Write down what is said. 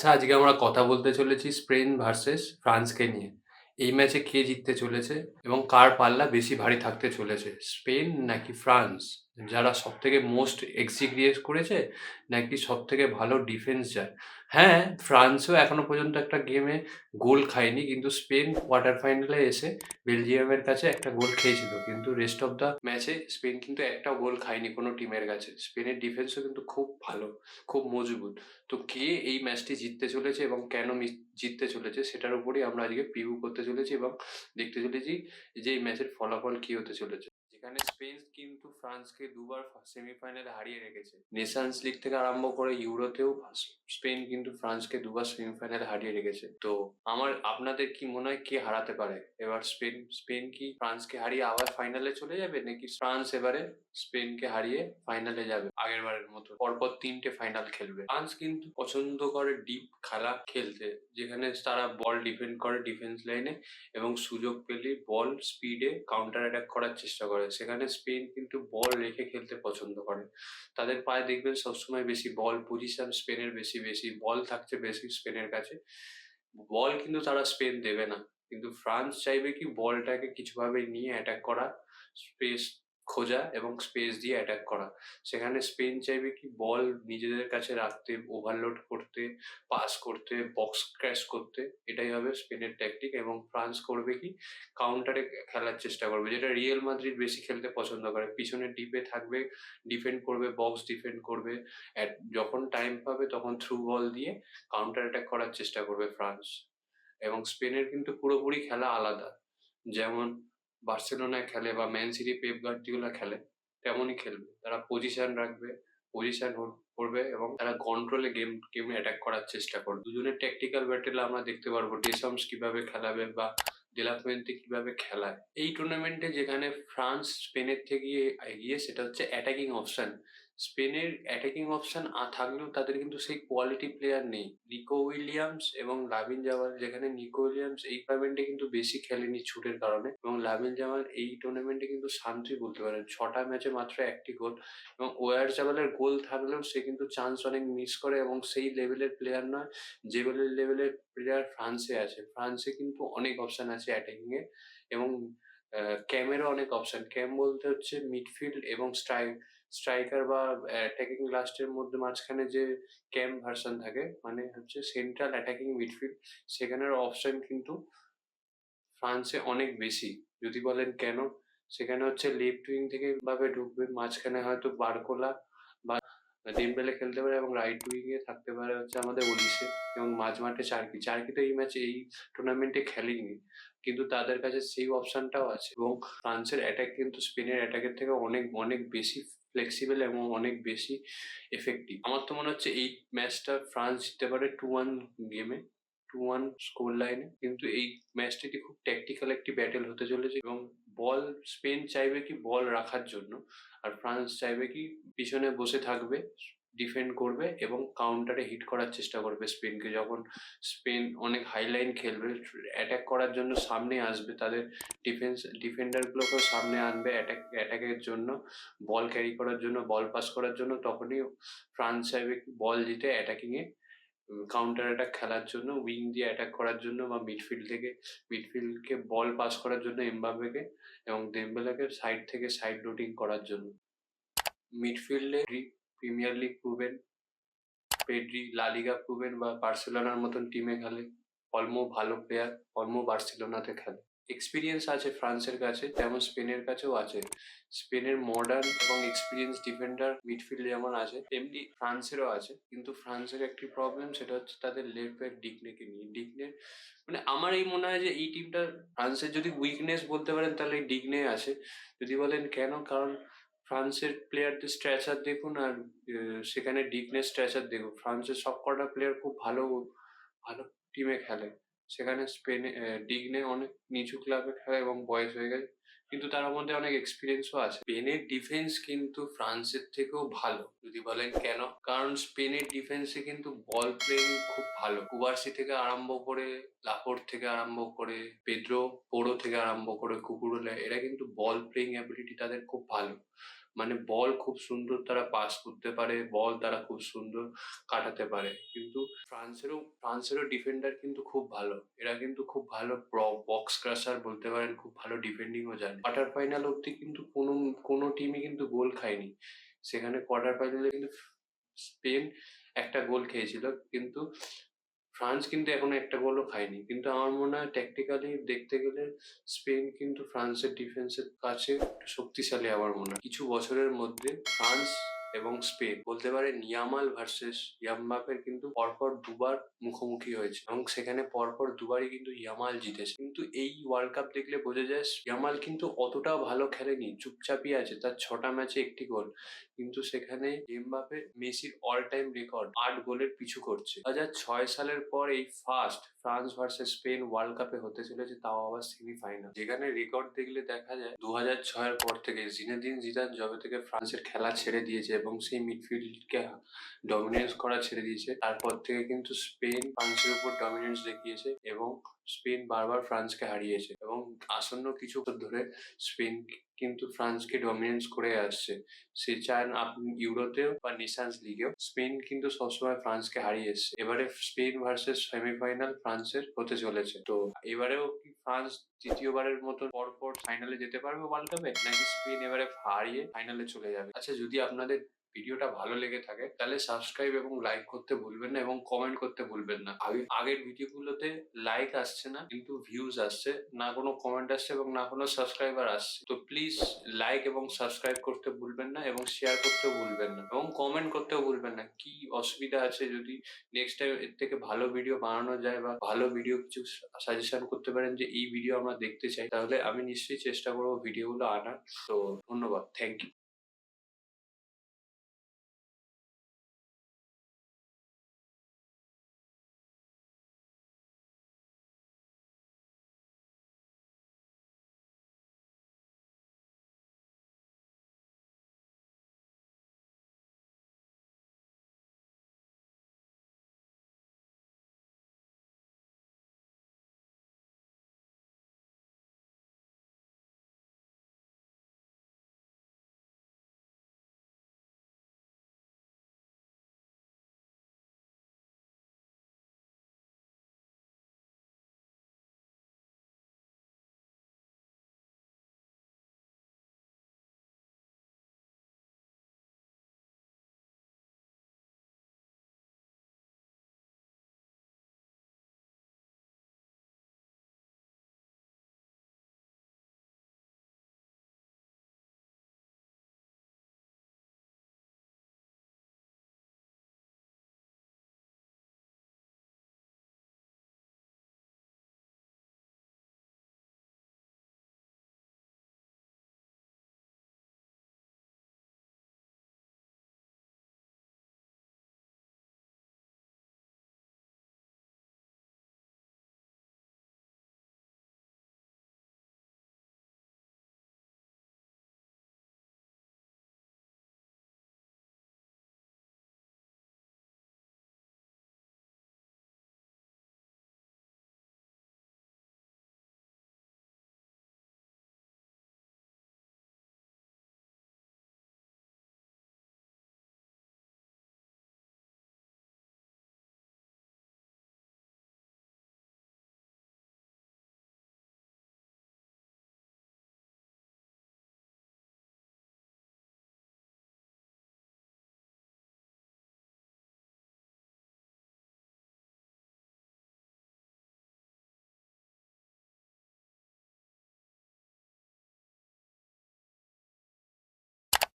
আচ্ছা, আজকে আমরা কথা বলতে চলেছি স্পেন ভার্সেস ফ্রান্সকে নিয়ে। এই ম্যাচে কে জিততে চলেছে এবং কার পাল্লা বেশি ভারী থাকতে চলেছে? স্পেন নাকি ফ্রান্স? যারা সবথেকে মোস্ট এক্সি ক্রিয়েট করেছে নাকি সবথেকে ভালো ডিফেন্স যায়? হ্যাঁ, ফ্রান্সও এখনো পর্যন্ত একটা গেমে গোল খায়নি, কিন্তু স্পেন কোয়ার্টার ফাইনালে এসে বেলজিয়ামের কাছে একটা গোল খেয়েছিল। কিন্তু রেস্ট অফ দ্য ম্যাচে স্পেন কিন্তু একটাও গোল খায়নি কোনো টিমের কাছে। স্পেনের ডিফেন্সও কিন্তু খুব ভালো, খুব মজবুত। তো কে এই ম্যাচটি জিততে চলেছে এবং কেন জিততে চলেছে সেটার উপরেই আমরা আজকে প্রিভিউ করতে চলেছি এবং দেখতে চলেছি যে এই ম্যাচের ফলাফল কি হতে চলেছে। যেখানে স্পেন কিন্তু ফ্রান্সকে দুবার সেমিফাইনালে হারিয়ে রেখেছে। নেশনস লিগ থেকে আরম্ভ করে ইউরোতেও স্পেন কিন্তু ফ্রান্সকে দুবার সেমিফাইনালে হারিয়ে রেখেছে। তো আপনাদের কি মনে হয় কে হারাতে পারে এবার? স্পেন কি ফ্রান্সকে হারিয়ে আবার ফাইনালে চলে যাবে, নাকি ফ্রান্স এবারে স্পেনকে হারিয়ে ফাইনালে যাবে আগের বারের মতো পরপর 3টে ফাইনাল খেলবে? ফ্রান্স কিন্তু পছন্দ করে ডিপ খেলা খেলতে, যেখানে তারা বল ডিফেন্ড করে ডিফেন্স লাইনে এবং সুযোগ পেলে বল স্পিডে কাউন্টার অ্যাটাক করার চেষ্টা করে। সেখানে স্পেন কিন্তু বল রেখে খেলতে পছন্দ করে। তাদের পায়ে দেখবেন সবসময় বেশি বল পজিশন, স্পেনের বেশি বেশি বল থাকছে বেশি স্পেনের কাছে। বল কিন্তু তারা স্পেন দেবে না, কিন্তু ফ্রান্স চাইবে কি বলটাকে কিছুভাবে নিয়ে অ্যাটাক করা, স্পেস খোঁজা এবং স্পেস দিয়ে অ্যাটাক করা। সেখানে স্পেন চাইবে কি বল নিজেদের কাছে রাখতে, ওভারলোড করতে, পাস করতে, বক্স ক্র্যাশ করতে। এটাই হবে স্পেনের ট্যাকটিক। এবং ফ্রান্স করবে কি কাউন্টারে খেলার চেষ্টা করবে, যেটা রিয়েল মাদ্রিদ বেশি খেলতে পছন্দ করে। পিছনে ডিপে থাকবে, ডিফেন্ড করবে, বক্স ডিফেন্ড করবে, যখন টাইম পাবে তখন থ্রু বল দিয়ে কাউন্টার অ্যাটাক করার চেষ্টা করবে ফ্রান্স। এবং স্পেনের কিন্তু পুরোপুরি খেলা আলাদা। যেমন বার্সেলোনায় খেলে বা ম্যান সিটি পেপ গার্দিওলা খেলে, তেমনই খেলবে। তারা পজিশন রাখবে, পজিশন হোল্ড করবে এবং তারা কন্ট্রোলে গেমে অ্যাটাক করার চেষ্টা করবে। দুজনের ট্যাকটিক্যাল ব্যাটেল আমরা দেখতে পারবো, ডেসাম্স কিভাবে খেলাবে বা দেলাফুয়েন্তে কিভাবে খেলায়। এই টুর্নামেন্টে যেখানে ফ্রান্স স্পেনের থেকে এগিয়ে, সেটা হচ্ছে অ্যাটাকিং অপশন। স্পেনের অ্যাটাকিং অপশন থাকলেও তাদের কিন্তু সেই কোয়ালিটি প্লেয়ার নেই। নিকো উইলিয়ামস এবং লামিন জামাল, যেখানে নিকো উইলিয়ামস এই টুর্নামেন্টে কিন্তু বেশি খেলেনি ছুটের কারণে, এবং লামিন জামাল এই টুর্নামেন্টে কিন্তু শান্তই বলতে পারেন। 6টা ম্যাচে মাত্র 1টি গোল। এবং ওয়ার জামালের গোল থাকলেও সে কিন্তু চান্স অনেক মিস করে এবং সেই লেভেলের প্লেয়ার নয় যে লেভেলের প্লেয়ার ফ্রান্সে আছে। ফ্রান্সে কিন্তু অনেক অপশন আছে অ্যাটাকিং এ, এবং ক্যামেরও অনেক অপশন। ক্যাম বলতে হচ্ছে মিডফিল্ড এবং স্ট্রাইকার বা অ্যাটাকিং লাস্টের মধ্যে মাঝখানে যে ক্যাম ভার্সন থাকে, মানে হচ্ছে সেন্ট্রাল অ্যাটাকিং মিডফিল্ড। সেখানের অপশন কিন্তু ফ্রান্সে অনেক বেশি। যদি বলেন কেন, সেখানে হচ্ছে লেফট উইং থেকে ভাবে ঢুকবে, মাঝখানে হয়তো বারকোলা বা ডেম্বেলে খেলতে পারে, এবং রাইট উইং এ থাকতে পারে হচ্ছে আমাদের ওলিসে, এবং মাঝমাঠে চার্কি তো এই ম্যাচে এই টুর্নামেন্টে খেলেনি, কিন্তু তাদের কাছে সেই অপশনটাও আছে। এবং ফ্রান্সের অ্যাটাক কিন্তু স্পেনের অ্যাটাকের থেকে অনেক অনেক বেশি ফ্লেক্সিবল এবং অনেক বেশি এফেক্টিভ। আমার তো মনে হচ্ছে এই ম্যাচটা ফ্রান্স জিততে পারে 2-1 গেমে, 2-1 স্কোর লাইনে। কিন্তু এই ম্যাচটি খুব ট্যাকটিক্যাল একটি ব্যাটেল হতে চলেছে। এবং বল স্পেন চাইবে কি বল রাখার জন্য, আর ফ্রান্স চাইবে কি পিছনে বসে থাকবে, ডিফেন্ড করবে এবং কাউন্টারে হিট করার চেষ্টা করবে স্পেনকে। যখন স্পেন অনেক হাই লাইন খেলবে, অ্যাটাক করার জন্য সামনে আসবে, তাদের ডিফেন্ডারগুলোকেও সামনে আনবে অ্যাটাকের জন্য, বল ক্যারি করার জন্য, বল পাস করার জন্য। তখনই ফ্রান্স চাইবে বল জিতে অ্যাটাকিং এ কাউন্টার অ্যাটাক খেলার জন্য, উইং দিয়ে অ্যাটাক করার জন্য, বা মিডফিল্ডকে বল পাস করার জন্য এমবাপ্পেকে, এবং দেম্বেলেকে সাইড থেকে সাইড রুটিং করার জন্য। মিডফিল্ডে প্রিমিয়ার লিগ প্রুভেন পেড্রি, লা লিগা প্রুভেন বা বার্সেলোনার মতন টিমে খেলে। অলমো ভালো প্লেয়ার, অলমো বার্সেলোনাতে খেলে। এক্সপিরিয়েন্স আছে ফ্রান্সের কাছে, তেমন স্পেনের কাছেও আছে। স্পেনের মডার্ন এবং এক্সপিরিয়েন্স ডিফেন্ডার মিডফিল্ড যেমন আছে, তেমনি ফ্রান্সেরও আছে। কিন্তু ফ্রান্সের একটি প্রবলেম, সেটা হচ্ছে তাদের লেফট ব্যাক ডিকনেকে নিয়ে। ডিকনে মানে আমার এই মনে হয় যে এই টিমটা ফ্রান্সের যদি উইকনেস বলতে পারেন তাহলে এই ডিকনে আছে। যদি বলেন কেন, কারণ ফ্রান্সের প্লেয়ারদের স্ট্র্যাচার দেখুন, আর সেখানে ডিকনের স্ট্র্যাচার দেখুন। ফ্রান্সের সবকটা প্লেয়ার খুব ভালো ভালো টিমে খেলে। সেখানে স্পেনে ডিগনে অনেক নিচু ক্লাবে খেলে এবং বয়স হয়ে গেছে, কিন্তু তার মধ্যে অনেক এক্সপিরিয়েন্সও আছে। স্পেনের ডিফেন্স কিন্তু ফ্রান্সের থেকেও ভালো। যদি বলেন কেন, কারণ স্পেনের ডিফেন্সে কিন্তু বল প্লেইং খুব ভালো। কুবার্সি থেকে আরম্ভ করে, লাপোর্ট থেকে আরম্ভ করে, পেদ্রো পোরো থেকে আরম্ভ করে, কুকুরেলা, এরা কিন্তু বল প্লেইং অ্যাবিলিটি তাদের খুব ভালো। মানে বল খুব সুন্দর তারা পাস করতে পারে, বল তারা খুব সুন্দর কাটাতে পারে। কিন্তু ফ্রান্সেরও ডিফেন্ডার কিন্তু খুব ভালো, এরা কিন্তু খুব ভালো বক্স ক্রাশার বলতে পারেন, খুব ভালো ডিফেন্ডিংও জানে। কোয়ার্টার ফাইনাল অব্দি কিন্তু কোনো টিমই কিন্তু গোল খায়নি। সেখানে কোয়ার্টার ফাইনালে কিন্তু স্পেন একটা গোল খেয়েছিল, কিন্তু ফ্রান্স কিন্তু এখনো একটা গোলও খায়নি। কিন্তু আমার মনে হয় ট্যাকটিক্যালি দেখতে গেলে স্পেন কিন্তু ফ্রান্সের ডিফেন্সের কাছে একটু শক্তিশালী। আমার মনে হয় কিছু বছরের মধ্যে ফ্রান্স এবং স্পেন বলতে পারে ইয়ামাল ভার্সেস ইয়ামবাপের কিন্তু পরপর দুবার মুখোমুখি হয়েছে, এবং সেখানে পরপর দুবারই কিন্তু ইয়ামাল জিতেছে। কিন্তু এই ওয়ার্ল্ড কাপ দেখলে বোঝা যায় ইয়ামাল কিন্তু অতটাও ভালো খেলেনি, চুপচাপই আছে, তার 6টা ম্যাচে একটি গোল। কিন্তু সেখানে এমবাপে মেসির অল টাইম রেকর্ড 8 গোলের পিছু করছে। 2006 সালের পর এই first France versus Spain world কাপে হতে চলেছে, তাও আবার সেমিফাইনাল। যেখানে রেকর্ড দেখলে দেখা যায় 2006-এর পর থেকে জিনেদিন জিদান যবে থেকে ফ্রান্সের খেলা ছেড়ে দিয়েছে এবং সেই মিডফিল্ডকে ডমিনেন্স করা ছেড়ে দিয়েছে, তারপর থেকে কিন্তু স্পেন ফ্রান্সের উপর ডমিনেন্স দেখিয়েছে এবং স্পেন বারবার ফ্রান্সকে হারিয়েছে, এবং আসন্ন কিছু বছর ধরে স্পেন কিন্তু ফ্রান্সকে ডমিনেন্স করে আসছে। সে চান আপনি ইউরোতেও বা নেশনস লিগেও স্পেন কিন্তু সবসময় ফ্রান্সকে হারিয়ে এসছে। এবারে স্পেন ভার্সেস সেমিফাইনাল ফ্রান্সের হতে চলেছে। তো এবারেও কি ফ্রান্স দ্বিতীয়বারের মতো পরপর ফাইনালে যেতে পারবে ওয়ার্ল্ড কাপে, নাকি স্পেন এবারে হারিয়ে ফাইনালে চলে যাবে? আচ্ছা, যদি আপনাদের ভিডিওটা ভালো লেগে থাকে তাহলে সাবস্ক্রাইব এবং লাইক করতে ভুলবেন না, এবং কমেন্ট করতে ভুলবেন না। আগের ভিডিওগুলোতে লাইক আসছে না, কিন্তু ভিউজ আসছে, না কোনো কমেন্ট আসছে এবং না কোনো সাবস্ক্রাইবার আসছে। তো প্লিজ লাইক এবং সাবস্ক্রাইব করতে ভুলবেন না, এবং শেয়ার করতেও ভুলবেন না, এবং কমেন্ট করতেও ভুলবেন না কি অসুবিধা আছে। যদি নেক্সট টাইম এর থেকে ভালো ভিডিও বানানো যায় বা ভালো ভিডিও কিছু সাজেশন করতে পারেন যে এই ভিডিও আমরা দেখতে চাই, তাহলে আমি নিশ্চয়ই চেষ্টা করবো ভিডিওগুলো আনার। তো ধন্যবাদ, থ্যাংক ইউ।